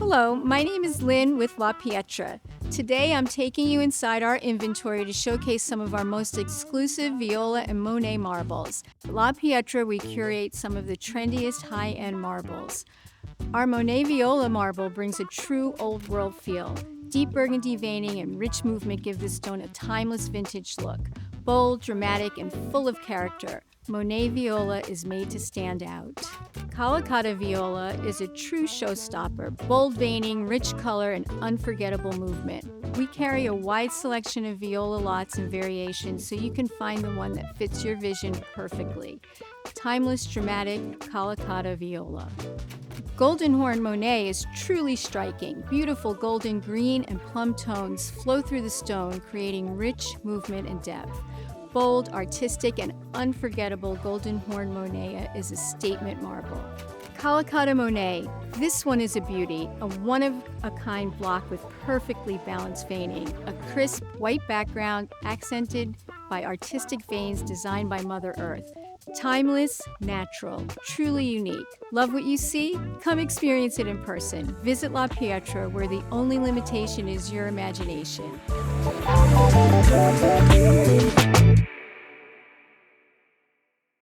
Hello, my name is Lynne with Pietra. Today I'm taking you inside our inventory to showcase some of our most exclusive Viola and Monet marbles. At Pietra, we curate some of the trendiest high-end marbles. Our Monet Viola marble brings a true old world feel. Deep burgundy veining and rich movement give the stone a timeless vintage look. Bold, dramatic, and full of character, Monet Viola is made to stand out. Calacatta Viola is a true showstopper, bold veining, rich color, and unforgettable movement. We carry a wide selection of viola lots and variations so you can find the one that fits your vision perfectly. Timeless, dramatic Calacatta Viola. Golden Horn Monet is truly striking. Beautiful golden green and plum tones flow through the stone, creating rich movement and depth. Bold, artistic, and unforgettable Golden Horn Monet is a statement marble. Calacatta Monet. This one is a beauty, a one-of-a-kind block with perfectly balanced veining, a crisp white background accented by artistic veins designed by Mother Earth. Timeless, natural, truly unique. Love what you see? Come experience it in person. Visit Pietra, where the only limitation is your imagination.